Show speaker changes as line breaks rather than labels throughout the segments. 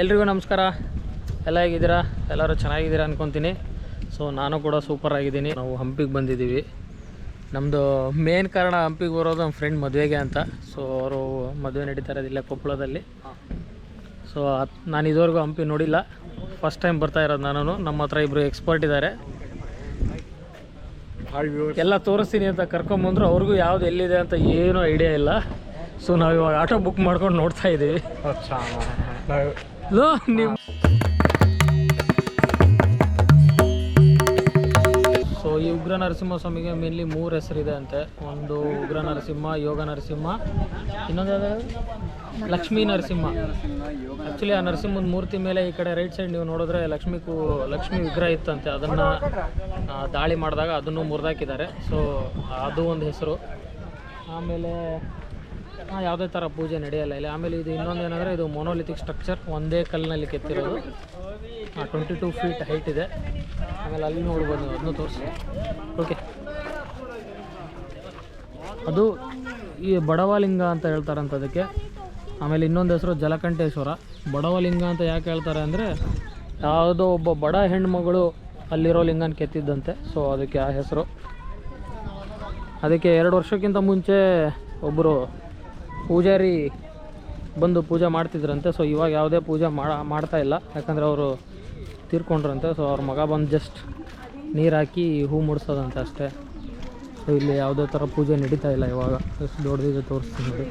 ಎಲ್ರಿಗೂ ನಮಸ್ಕಾರ. ಎಲ್ಲ ಹೇಗಿದ್ದೀರಾ? ಎಲ್ಲರೂ ಚೆನ್ನಾಗಿದ್ದೀರಾ ಅಂದ್ಕೊತೀನಿ. ಸೊ ನಾನು ಕೂಡ ಸೂಪರ್ ಆಗಿದ್ದೀನಿ. ನಾವು ಹಂಪಿಗೆ ಬಂದಿದ್ದೀವಿ. ನಮ್ಮದು ಮೇನ್ ಕಾರಣ ಹಂಪಿಗೆ ಬರೋದು ನಮ್ಮ ಫ್ರೆಂಡ್ ಮದುವೆಗೆ ಅಂತ. ಸೊ ಅವರು ಮದುವೆ ನಡೀತಾ ಇರೋದಿಲ್ಲ ಕೊಪ್ಪಳದಲ್ಲಿ. ಸೊ ನಾನು ಇದುವರೆಗೂ ಹಂಪಿ ನೋಡಿಲ್ಲ, ಫಸ್ಟ್ ಟೈಮ್ ಬರ್ತಾ ಇರೋದು ನಾನು. ನಮ್ಮ ಹತ್ರ ಇಬ್ಬರು ಎಕ್ಸ್ಪರ್ಟ್ ಇದ್ದಾರೆ, ಎಲ್ಲ ತೋರಿಸ್ತೀನಿ ಅಂತ ಕರ್ಕೊಂಬಂದ್ರು. ಅವ್ರಿಗೂ ಯಾವ್ದು ಎಲ್ಲಿದೆ ಅಂತ ಏನೂ ಐಡಿಯಾ ಇಲ್ಲ. ಸೊ ನಾವಿವಾಗ ಆಟೋ ಬುಕ್ ಮಾಡ್ಕೊಂಡು ನೋಡ್ತಾ ಇದ್ದೀವಿ. ನಿಮ್ಮ ಸೊ ಈ ಉಗ್ರ ನರಸಿಂಹ ಸ್ವಾಮಿಗೆ ಮೇನ್ಲಿ 3 ಹೆಸರಿದೆ ಅಂತೆ. ಒಂದು ಉಗ್ರ ನರಸಿಂಹ, ಯೋಗ ನರಸಿಂಹ, ಇನ್ನೊಂದು ಲಕ್ಷ್ಮೀ ನರಸಿಂಹ. ಆ್ಯಕ್ಚುಲಿ ಆ ನರಸಿಂಹದ ಮೂರ್ತಿ ಮೇಲೆ ಈ ಕಡೆ ರೈಟ್ ಸೈಡ್ ನೀವು ನೋಡಿದ್ರೆ ಲಕ್ಷ್ಮೀ ವಿಗ್ರಹ ಇತ್ತಂತೆ. ಅದನ್ನು ದಾಳಿ ಮಾಡಿದಾಗ ಅದನ್ನು ಮುರಿದಾಕಿದ್ದಾರೆ. ಸೊ ಅದು ಒಂದು ಹೆಸರು. ಆಮೇಲೆ ಯಾವುದೇ ಥರ ಪೂಜೆ ನಡೆಯಲ್ಲ ಇಲ್ಲಿ. ಆಮೇಲೆ ಇದು ಇನ್ನೊಂದು ಏನಂದರೆ, ಇದು ಮೊನೋಲಿಥಿಕ್ ಸ್ಟ್ರಕ್ಚರ್, ಒಂದೇ ಕಲ್ಲಿನಲ್ಲಿ ಕೆತ್ತಿರೋದು. 22 ಫೀಟ್ ಹೈಟ್ ಇದೆ. ಆಮೇಲೆ ಅಲ್ಲಿ ನೋಡ್ಬೋದು, ಅದನ್ನು ತೋರಿಸಿ. ಓಕೆ, ಅದು ಈ ಬಡವಲಿಂಗ ಅಂತ ಹೇಳ್ತಾರಂತ ಅದಕ್ಕೆ. ಆಮೇಲೆ ಇನ್ನೊಂದು ಹೆಸರು ಜಲಕಂಠೇಶ್ವರ. ಬಡವಲಿಂಗ ಅಂತ ಯಾಕೆ ಹೇಳ್ತಾರೆ ಅಂದರೆ, ಯಾವುದೋ ಒಬ್ಬ ಬಡ ಹೆಣ್ಮಗಳು ಅಲ್ಲಿರೋ ಲಿಂಗನ ಕೆತ್ತಿದ್ದಂತೆ. ಸೊ ಅದಕ್ಕೆ ಆ ಹೆಸರು. ಅದಕ್ಕೆ 2 ವರ್ಷಕ್ಕಿಂತ ಮುಂಚೆ ಒಬ್ಬರು ಪೂಜಾರಿ ಬಂದು ಪೂಜೆ ಮಾಡ್ತಿದ್ರಂತೆ. ಸೊ ಇವಾಗ ಯಾವುದೇ ಪೂಜೆ ಮಾಡ್ತಾ ಇಲ್ಲ, ಯಾಕಂದರೆ ಅವರು ತೀರ್ಕೊಂಡ್ರಂತೆ. ಸೊ ಅವ್ರ ಮಗ ಬಂದು ಜಸ್ಟ್ ನೀರು ಹಾಕಿ ಹೂ ಮುಡಿಸೋದಂತೆ ಅಷ್ಟೇ. ಸೊ ಇಲ್ಲಿ ಯಾವುದೇ ಥರ ಪೂಜೆ ನಡೀತಾ ಇಲ್ಲ ಇವಾಗ. ಎಷ್ಟು ದೊಡ್ಡದಿದೆ ತೋರಿಸ್ತೀನಿ ನೋಡಿ.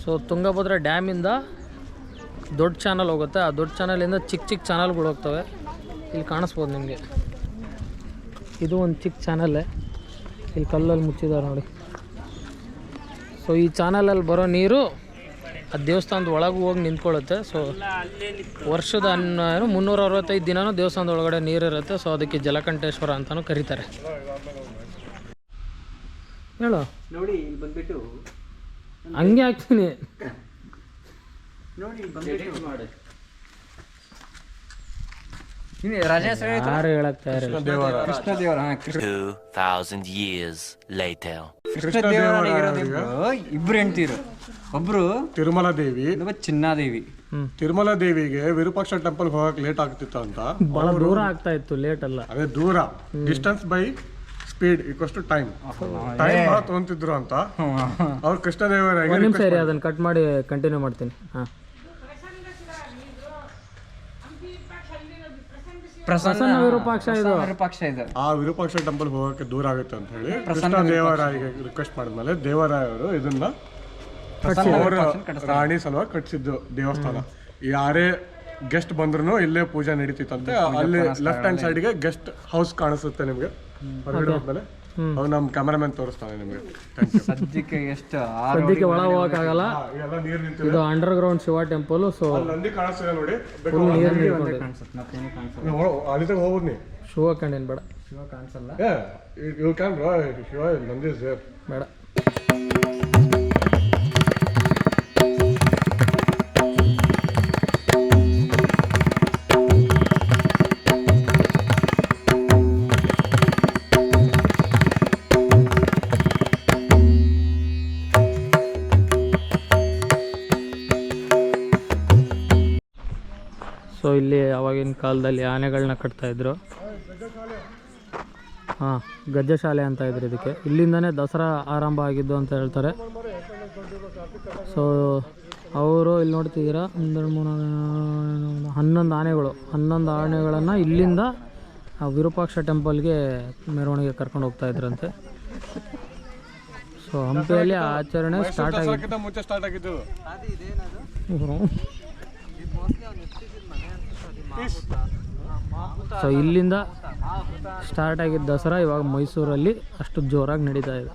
ಸೊ ತುಂಗಭದ್ರಾ ಡ್ಯಾಮಿಂದ ದೊಡ್ಡ ಚಾನಲ್ ಹೋಗುತ್ತೆ. ಆ ದೊಡ್ಡ ಚಾನಲಿಂದ ಚಿಕ್ಕ ಚಾನಲ್ಗಳು ಹೋಗ್ತವೆ. ಇಲ್ಲಿ ಕಾಣಿಸ್ಬೋದು ನಿಮಗೆ. ಇದು ಒಂದು ಚಿಕ್ಕ ಚಾನಲ್ಲೇ, ಇಲ್ಲಿ ಕಲ್ಲಲ್ಲಿ ಮುಚ್ಚಿದ್ದಾರೆ ನೋಡಿ. ಸೊ ಈ ಚಾನಲಲ್ಲಿ ಬರೋ ನೀರು ಆ ದೇವಸ್ಥಾನದ ಒಳಗೆ ಹೋಗಿ ನಿಂತ್ಕೊಳ್ಳುತ್ತೆ. ಸೊ ವರ್ಷದ 365 ದಿನವೂ ದೇವಸ್ಥಾನದ ಒಳಗಡೆ ನೀರಿರುತ್ತೆ. ಸೊ ಅದಕ್ಕೆ ಜಲಕಂಠೇಶ್ವರ ಅಂತಲೂ ಕರೀತಾರೆ. ಹೇಳು
ನೋಡಿ, ಇಲ್ಲಿ ಬಂದ್ಬಿಟ್ಟು
ಹಂಗೆ ಹಾಕ್ತೀನಿ
ನೋಡಿ. ಮಾಡಿ
ಯಾರು ಹೇಳಕ್ ತಯಾರಿಲ್ಲ.
ಕೃಷ್ಣದೇವರ
2000 years later.
ಇಬ್ರು ಹೆಂಡ್ತೀರು. ಒಬ್ರು
ತಿರುಮಲ ದೇವಿ,
ಚಿನ್ನಾದೇವಿ.
ತಿರುಮಲ ದೇವಿಗೆ ವಿರೂಪಾಕ್ಷ ಟೆಂಪಲ್ ಹೋಗಕ್ ಲೇಟ್ ಆಗ್ತಿತ್ತು ಅಂತ.
ಬಹಳ ದೂರ ಆಗ್ತಾ ಇತ್ತು, ಲೇಟ್ ಅಲ್ಲ.
ಅದೇ ದೂರ, distance by speed equals to time ಬಹಳ ತಗೊಂತಿದ್ರು ಅಂತ ಅವ್ರು ಕೃಷ್ಣದೇವರ.
ಒಂದು ನಿಮಿಷ ಇರಿ, ಅದನ್ನು ಕಟ್ ಮಾಡಿ ಕಂಟಿನ್ಯೂ ಮಾಡ್ತೀನಿ. ಹಾಂ, ಪ್ರಸನ್ನ ವಿರೂಪಾಕ್ಷ ಇದು.
ಆ ವಿರೂಪಾಕ್ಷ ಟೆಂಪಲ್ ಹೋಗಕ್ಕೆ ದೂರ ಆಗುತ್ತೆ ಅಂತ ಹೇಳಿ ಕೃಷ್ಣದೇವರಾಯಿಗೆ ರಿಕ್ವೆಸ್ಟ್ ಮಾಡಿದ್ಮೇಲೆ ದೇವರಾಯವರು ಇದನ್ನ ಅವರ ರಾಣಿ ಸಲುವಾಗಿ ಕಟ್ಸಿದ್ದು ದೇವಸ್ಥಾನ. ಯಾರೇ ಗೆಸ್ಟ್ ಬಂದ್ರು ಇಲ್ಲೇ ಪೂಜೆ ನಡೀತಿತ್ತಂತೆ. ಅಲ್ಲಿ ಲೆಫ್ಟ್ ಹ್ಯಾಂಡ್ ಸೈಡ್ಗೆ ಗೆಸ್ಟ್ ಹೌಸ್ ಕಾಣಿಸುತ್ತೆ ನಿಮ್ಗೆ ಹೊರಗಡೆ ಹೋದ್ಮೇಲೆ. ಅವ್ರು ನಮ್ಮ ಕ್ಯಾಮರಾಮನ್ ತೋರಿಸ್ತಾನೆ ನಿಮ್ಗೆ.
ಸದ್ಯಕ್ಕೆ
ಎಲ್ಲ
ಒಳ ಹೋಗಕ್ಕಾಗಲ್ಲ.
ನೀರ್ ನಿಂತಿದೆ.
ಇದು under ground Shiva temple. So
Nandi ಕಾಣಿಸ್ತಿದೆ ನೋಡಿ. ಅಲ್ಲಿ ಹೋಗ್ಬೋದು ನೀ.
ಶಿವ ಕಂಡೇನು ಬೇಡ,
ಶಿವ ಕಾಣಿಸಲ್ಲ.
You can Shiva Nandi is there.
ಬೇಡ. ಸೊ ಇಲ್ಲಿ ಆವಾಗಿನ ಕಾಲದಲ್ಲಿ ಆನೆಗಳನ್ನ ಕಟ್ತಾಯಿದ್ರು. ಹಾಂ, ಗಜ್ಜೆ ಶಾಲೆ ಅಂತ ಇದ್ರು ಇದಕ್ಕೆ. ಇಲ್ಲಿಂದನೇ ದಸರಾ ಆರಂಭ ಆಗಿದ್ದು ಅಂತ ಹೇಳ್ತಾರೆ. ಸೊ ಅವರು ಇಲ್ಲಿ ನೋಡ್ತಿದ್ದೀರಾ, 11 ಆನೆಗಳು, 11 ಆನೆಗಳನ್ನು ಇಲ್ಲಿಂದ ವಿರೂಪಾಕ್ಷ ಟೆಂಪಲ್ಗೆ ಮೆರವಣಿಗೆ ಕರ್ಕೊಂಡು ಹೋಗ್ತಾ ಇದ್ರಂತೆ. ಸೊ ಹಂಪಿಯಲ್ಲಿ ಆಚರಣೆ ಸ್ಟಾರ್ಟ್
ಆಗಿದ್ದು.
ಸೊ ಇಲ್ಲಿಂದ ಸ್ಟಾರ್ಟ್ ಆಗಿದ್ದ ದಸರಾ ಇವಾಗ ಮೈಸೂರಲ್ಲಿ ಅಷ್ಟು ಜೋರಾಗಿ ನಡೀತಾ ಇದೆ.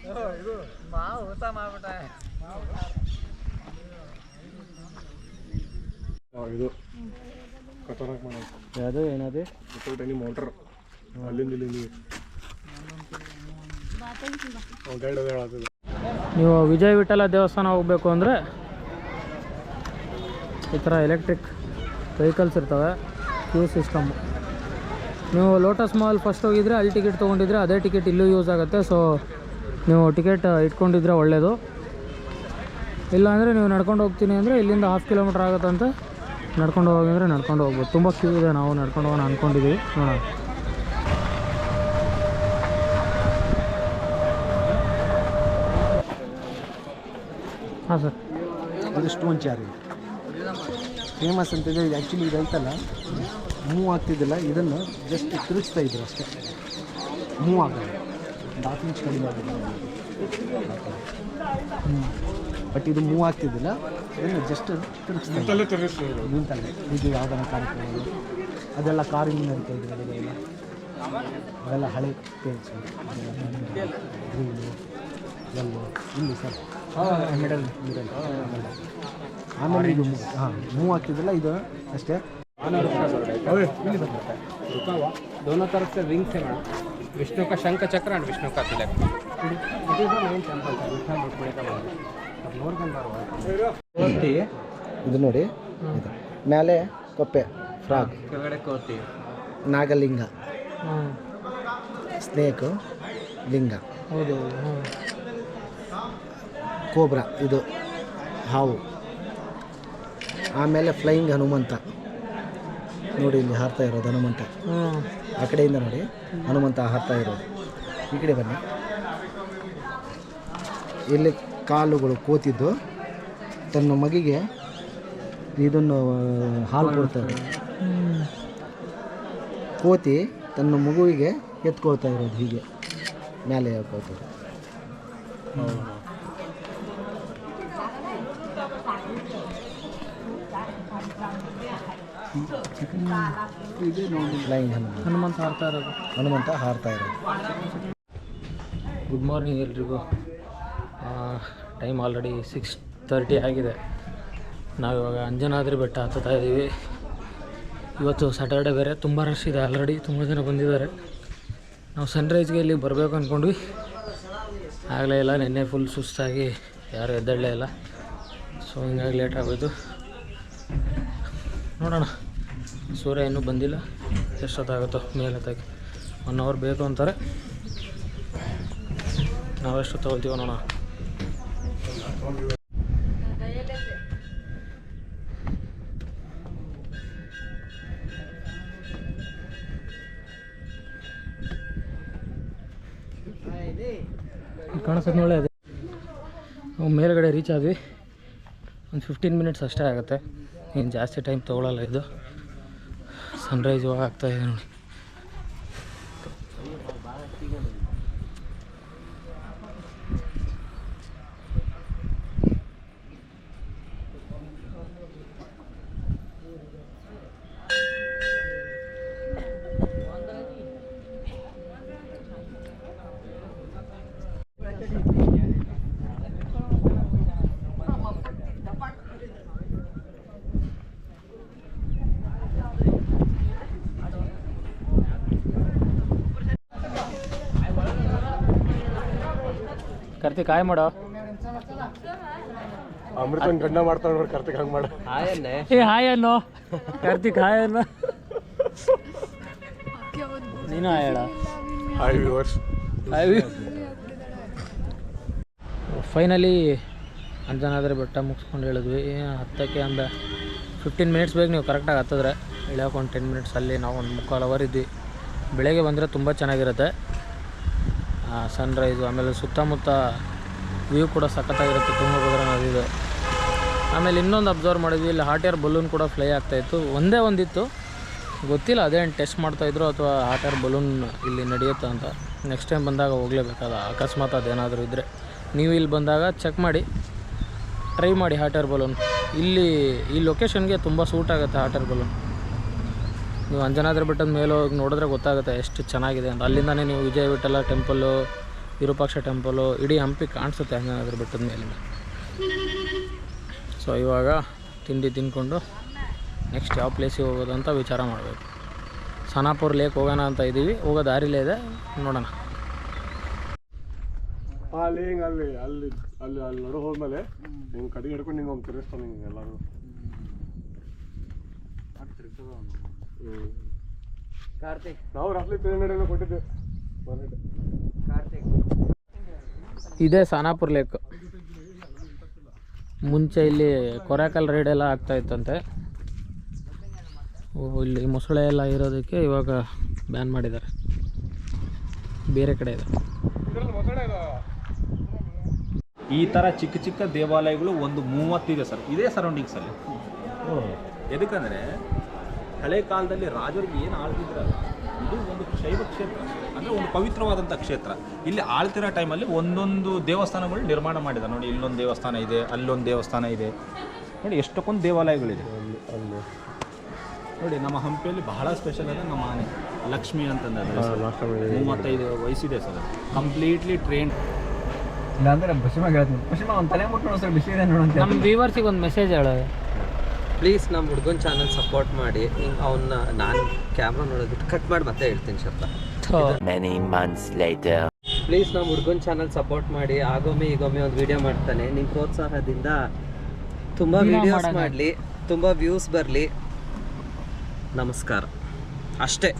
ಇದು ಯಾವುದು ಏನದು ಮೋಟರ್ ಅಲ್ಲಿಂದ ಇಲ್ಲಿ
ನೀವು ವಿಜಯ ವಿಠಲ ದೇವಸ್ಥಾನ ಹೋಗಬೇಕು ಅಂದರೆ ಈ ಥರ ಎಲೆಕ್ಟ್ರಿಕ್ ವೆಹಿಕಲ್ಸ್ ಇರ್ತವೆ. Queue system. ನೀವು ಲೋಟಸ್ ಮಾಲ್ ಫಸ್ಟ್ ಹೋಗಿದ್ರೆ ಅಲ್ಲಿ ಟಿಕೆಟ್ ತೊಗೊಂಡಿದ್ರೆ ಅದೇ ಟಿಕೆಟ್ ಇಲ್ಲೂ ಯೂಸ್ ಆಗುತ್ತೆ. ಸೊ ನೀವು ಟಿಕೆಟ್ ಇಟ್ಕೊಂಡಿದ್ರೆ ಒಳ್ಳೆಯದು. ಇಲ್ಲಾಂದರೆ ನೀವು ನಡ್ಕೊಂಡು ಹೋಗ್ತೀನಿ ಅಂದರೆ ಇಲ್ಲಿಂದ 1/2 ಕಿಲೋಮೀಟ್ರ್ ಆಗುತ್ತಂತೆ. ನಡ್ಕೊಂಡು ಹೋಗಿದ್ರೆ ನಡ್ಕೊಂಡು ಹೋಗ್ಬೋದು. ತುಂಬ ಕ್ಯೂ ಇದೆ. ನಾವು ನಡ್ಕೊಂಡು ಹೋಗೋಣ ಅಂದ್ಕೊಂಡಿದ್ದೀವಿ, ನೋಡೋಣ. ಹಾಂ ಸರ್,
ಇದು ಸ್ಟೋನ್ ಚಾರಿ ಫೇಮಸ್ ಅಂತಿದೆ. ಇದು ಆ್ಯಕ್ಚುಲಿ ಇದು ಐತಲ್ಲ, ಮೂವ್ ಆಗ್ತಿದ್ದಿಲ್ಲ, ಇದನ್ನು ಜಸ್ಟ್ ತಿರುಗಿಸ್ತಾ ಇದ್ರು ಅಷ್ಟೇ, ಮೂವ್ ಆಗಲ್ಲ. 1/2 ಇಂಚ್ ಕಡಿಮೆ ಆಗಿದೆ ಬಟ್ ಇದು ಮೂವ್ ಆಗ್ತಿದ್ದಿಲ್ಲ, ಇದನ್ನು ಜಸ್ಟ್ ತಿರುಗಿಸ್ತಾ ನಿಂತಲ್ಲೇ. ಇದು ಯಾವ್ದಾರ ಕಾರ್ಯಕ್ರಮ ಅದೆಲ್ಲ ಕಾರಿಂದ ನಡೀತಾ ಇದ್ರು. ಅದೆಲ್ಲ ಹಳೆ ಪೇಂಟ್ಸು, ಗ್ರೀನು, ಎಲ್ಲೋ ಇಲ್ಲಿ ಸರ್ ಮಿಡಲ್ ಆಮೇಲೆ ಇದು ಮೂವ್ ಆಗ್ತಿದ್ದಿಲ್ಲ, ಇದು ಅಷ್ಟೇ.
दोनों तरफ से रिंग्स है मैडम. विष्णु का शंख चक्र एंड विष्णु का तिलक.
ಇದು ನೋಡಿ, ಇದು ಮೇಲೆ ಕೊಪ್ಪೆ ಫ್ರಾಗ್,
ಕೆಳಗಡೆ ಕೋತಿ,
ನಾಗಲಿಂಗ, ಸ್ನೇಕು ಲಿಂಗ,
ಹೌದು.
ಕೋಬ್ರಾ ಇದು ಹಾವು. ಆಮೇಲೆ ಫ್ಲೈಯಿಂಗ್ ಹನುಮಂತ ನೋಡಿ, ಇಲ್ಲಿ ಹಾರ್ತಾ ಇರೋದು ಹನುಮಂತ. ಆ ಕಡೆಯಿಂದ ನೋಡಿ ಹನುಮಂತ ಹಾರ್ತಾ ಇರೋದು. ಈ ಕಡೆ ಬನ್ನಿ, ಇಲ್ಲಿ ಕಾಲುಗಳು ಕೋತಿದ್ದು ತನ್ನ ಮಗಿಗೆ ಇದನ್ನು ಹಾಲು ಕೊಡ್ತಾರೆ. ಕೋತಿ ತನ್ನ ಮಗುವಿಗೆ ಎತ್ಕೊಳ್ತಾ ಇರೋದು, ಹೀಗೆ ಮೇಲೆ ಹೇಳ್ಕೊಳ್ತಾರೆ. ಫ್ಲೈಯಿಂಗ್
ಹನುಮಂತ ಹಾರ್ತಾ ಇರೋದು,
ಹನುಮಂತ ಹಾರ್ತಾ ಇರೋದು.
ಗುಡ್ ಮಾರ್ನಿಂಗ್ ಎಲ್ರಿಗೂ. ಟೈಮ್ ಆಲ್ರೆಡಿ 6:30 ಆಗಿದೆ. ನಾವಿವಾಗ ಅಂಜನಾದ್ರಿ ಬೆಟ್ಟ ಹತ್ತುತ್ತಾ ಇದ್ದೀವಿ. ಇವತ್ತು ಸ್ಯಾಟರ್ಡೆ ಬೇರೆ, ತುಂಬ ರಶ್ ಇದೆ. ಆಲ್ರೆಡಿ ತುಂಬ ಜನ ಬಂದಿದ್ದಾರೆ. ನಾವು ಸನ್ರೈಸ್ಗೆ ಇಲ್ಲಿ ಬರಬೇಕು ಅಂದ್ಕೊಂಡ್ವಿ, ಆಗಲೇ ಇಲ್ಲ. ನಿನ್ನೆ ಫುಲ್ ಸುಸ್ತಾಗಿ ಯಾರು ಎದ್ದೇಳಲೇ ಇಲ್ಲ. ಸೊ ಹಿಂಗಾಗಿ ಲೇಟ್ ಆಗೋಯ್ತು. ನೋಡೋಣ, ಸೂರ್ಯ ಇನ್ನೂ ಬಂದಿಲ್ಲ. ಎಷ್ಟೊತ್ತಾಗುತ್ತೋ ಮೇಲೆ ಹತ್ತಕ್ಕೆ 1 ಅವರ್ ಬೇಕು ಅಂತಾರೆ. ನಾವೆಷ್ಟು ತೊಗೊಳ್ತೀವೋ ನೋಡೋಣ. ಕಾಣಿಸೋದು ನೋಡೇ ಅದೇ. ಮೇಲ್ಗಡೆ ರೀಚ್ ಆದ್ವಿ. ಒಂದು 15 ಮಿನಿಟ್ಸ್ ಅಷ್ಟೇ ಆಗುತ್ತೆ, ಏನು ಜಾಸ್ತಿ ಟೈಮ್ ತೊಗೊಳ್ಳಲ್ಲ. ಇದು ಸನ್ರೈಸ್ ಇವಾಗ ಆಗ್ತಾಯಿದೆ ನೋಡಿ. ಕಾರ್ತಿಕ್ ಹಾಯ್ ಮಾಡೋ.
ಅಮೃತನ್ ಗಂಡ ಮಾಡ್ತಾನೆ ನೋಡಿ, ಕಾರ್ತಿಕ್ ಹಂಗೆ ಮಾಡ.
ಏ ಹಾಯ್ ಅನ್ನೋ ಕಾರ್ತಿಕ್, ಹಾಯ್ ಅನ್ನೋ. ನೀನು ಹಾಯ್ ಹೇಳ.
Hi viewers.
ಫೈನಲಿ ಅಂಜನಾದ್ರಿ ಬೆಟ್ಟ ಮುಗಿಸ್ಕೊಂಡು ಹೇಳಿದ್ವಿ. ಹತ್ತಕ್ಕೆ ಒಂದು 15 ಮಿನಿಟ್ಸ್ ಬೇಕು ನೀವು ಕರೆಕ್ಟಾಗಿ ಹತ್ತಿದ್ರೆ. ಇಳಿಯೋಕೆ ಒಂದು 10 ಮಿನಿಟ್ಸ್. ಅಲ್ಲಿ ನಾವು ಒಂದು 3/4 ಅವರ್ ಇದ್ವಿ. ಬೆಳಗ್ಗೆ ಬಂದರೆ ತುಂಬ ಚೆನ್ನಾಗಿರುತ್ತೆ ಸನ್ರೈಸು. ಆಮೇಲೆ ಸುತ್ತಮುತ್ತ ವ್ಯೂ ಕೂಡ ಸಖತ್ತಾಗಿರುತ್ತೆ, ತುಂಗಭದ್ರಾ ನದಿದು. ಆಮೇಲೆ ಇನ್ನೊಂದು ಅಬ್ಸರ್ವ್ ಮಾಡಿದ್ವಿ, ಇಲ್ಲಿ ಹಾಟ್ ಏರ್ ಬಲೂನ್ ಕೂಡ ಫ್ಲೈ ಆಗ್ತಾಯಿತ್ತು. ಒಂದಿತ್ತು, ಗೊತ್ತಿಲ್ಲ ಅದೇನು ಟೆಸ್ಟ್ ಮಾಡ್ತಾಯಿದ್ರು ಅಥವಾ ಹಾಟ್ ಏರ್ ಬಲೂನ್ ಇಲ್ಲಿ ನಡೆಯುತ್ತೆ ಅಂತ. ನೆಕ್ಸ್ಟ್ ಟೈಮ್ ಬಂದಾಗ ಹೋಗಲೇಬೇಕಾದ, ಅಕಸ್ಮಾತ್ ಅದೇನಾದರೂ ಇದ್ದರೆ. ನೀವು ಇಲ್ಲಿ ಬಂದಾಗ ಚೆಕ್ ಮಾಡಿ, ಟ್ರೈ ಮಾಡಿ ಹಾಟ್ ಏರ್ ಬಲೂನ್. ಇಲ್ಲಿ ಈ ಲೊಕೇಶನ್ಗೆ ತುಂಬ ಸೂಟ್ ಆಗುತ್ತೆ ಹಾಟ್ ಏರ್ ಬಲೂನ್. ನೀವು ಅಂಜನಾದ್ರಿ ಬೆಟ್ಟದ ಮೇಲೆ ಹೋಗಿ ನೋಡಿದ್ರೆ ಗೊತ್ತಾಗುತ್ತೆ ಎಷ್ಟು ಚೆನ್ನಾಗಿದೆ ಅಂತ. ಅಲ್ಲಿಂದನೇ ನೀವು ವಿಜಯ ವಿಠಲ ಟೆಂಪಲ್ಲು, ವಿರೂಪಾಕ್ಷ ಟೆಂಪಲ್ಲು, ಇಡೀ ಹಂಪಿ ಕಾಣಿಸುತ್ತೆ ಅಂಜನಾದ್ರಿ ಬೆಟ್ಟದ ಮೇಲಿಂದ. ಸೊ ಇವಾಗ ತಿಂಡಿ ತಿಂದ್ಕೊಂಡು ನೆಕ್ಸ್ಟ್ ಯಾವ ಪ್ಲೇಸಿಗೆ ಹೋಗೋದು ಅಂತ ವಿಚಾರ ಮಾಡಬೇಕು. ಸನಾಪುರ್ ಲೇಕ್ ಹೋಗೋಣ ಅಂತ ಇದ್ದೀವಿ, ಹೋಗೋ ದಾರಿಲೇ ಇದೆ, ನೋಡೋಣ.
ಅಲ್ಲಿ ಹಿಂಗೆ ಅಲ್ಲಿ ಅಲ್ಲಿ ಅಲ್ಲಿ ಅಲ್ಲಿ ನಡು ಹೋದ್ಮೇಲೆ ಹಿಂಗೆ ಕಡೆಗೆ ಹಿಡ್ಕೊಂಡು ಹಿಂಗೆ ಒಂದು ತಿರ್ಗಿಸ್ತಾನೆ ಹಿಂಗೆ ಎಲ್ಲರೂ. ನಾವು ರಫ್ಲಿ 300 ಕೊಟ್ಟಿದ್ದೆ.
ಇದೇ ಸಾನಾಪುರ್ ಲೇಕ್. ಮುಂಚೆ ಇಲ್ಲಿ ಕೊರೆಕಲ್ ರೈಡ್ ಎಲ್ಲ ಆಗ್ತಾ ಇತ್ತಂತೆ. ಇಲ್ಲಿ ಮೊಸಳೆ ಎಲ್ಲ ಇರೋದಕ್ಕೆ ಇವಾಗ ಬ್ಯಾನ್ ಮಾಡಿದ್ದಾರೆ, ಬೇರೆ ಕಡೆ ಇದೆ.
ಈ ಥರ ಚಿಕ್ಕ ಚಿಕ್ಕ ದೇವಾಲಯಗಳು ಒಂದು 30 ಇದೆ ಸರ್, ಇದೇ ಸರೌಂಡಿಂಗ್ಸಲ್ಲಿ. ಎದಕ್ಕಂದರೆ ಹಳೆ ಕಾಲದಲ್ಲಿ ರಾಜರಿಗೆ ಏನು ಆಳ್ತಿದ್ರಲ್ಲ, ಇದು ಒಂದು ಶೈವ ಕ್ಷೇತ್ರ, ಅಂದರೆ ಒಂದು ಪವಿತ್ರವಾದಂಥ ಕ್ಷೇತ್ರ. ಇಲ್ಲಿ ಆಳ್ತಿರೋ ಟೈಮಲ್ಲಿ ಒಂದೊಂದು ದೇವಸ್ಥಾನಗಳು ನಿರ್ಮಾಣ ಮಾಡಿದ್ದಾರೆ. ನೋಡಿ, ಇಲ್ಲೊಂದು ದೇವಸ್ಥಾನ ಇದೆ, ಅಲ್ಲೊಂದು ದೇವಸ್ಥಾನ ಇದೆ, ನೋಡಿ ಎಷ್ಟಕ್ಕೊಂದು ದೇವಾಲಯಗಳಿದೆ. ನೋಡಿ, ನಮ್ಮ ಹಂಪಿಯಲ್ಲಿ ಬಹಳ ಸ್ಪೆಷಲ್ ಅಂದರೆ ನಮ್ಮ ಆನೆ ಲಕ್ಷ್ಮಿ ಅಂತಂದ್ರೆ 35 ವಯಸ್ಸಿದೆ ಸರ್, ಕಂಪ್ಲೀಟ್ಲಿ ಟ್ರೈನ್.
ಇಲ್ಲಾಂದ್ರೆ ಬಸಿಮಾಗ ಹೇಳ್ತೀನಿ, ಬಸಿಮಾ ಒಂದು ತಲೆ ಮುಟ್ಟು ಸರ್ ಬಿಸಿ ಇದೆ ನೋಡಂತ.
ನಮ್ಮ ವ್ಯೂವರ್ಸಿಗೆ ಒಂದು ಮೆಸೇಜ್ ಹೇಳ,
ಪ್ಲೀಸ್ ನಮ್ಮ ಹುಡುಗನ ಚಾನಲ್ ಸಪೋರ್ಟ್ ಮಾಡಿ. ಅವನ್ನ ನಾನು ಕ್ಯಾಮ್ರಾ ನೋಡೋದು ಕಟ್ ಮಾಡಿ ಮತ್ತೆ ಹೇಳ್ತೀನಿ ಶಬ್ದ.
Many months later.
ಪ್ಲೀಸ್ ನಮ್ಮ ಹುಡುಗನ ಚಾನಲ್ ಸಪೋರ್ಟ್ ಮಾಡಿ. ಆಗೊಮ್ಮೆ ಈಗೊಮ್ಮೆ ಒಂದು ವಿಡಿಯೋ ಮಾಡ್ತಾನೆ. ನಿಮ್ಮ ಪ್ರೋತ್ಸಾಹದಿಂದ ತುಂಬ ವಿಡಿಯೋಸ್ ಮಾಡಲಿ, ತುಂಬ ವ್ಯೂಸ್ ಬರಲಿ. ನಮಸ್ಕಾರ. ಅಷ್ಟೇ.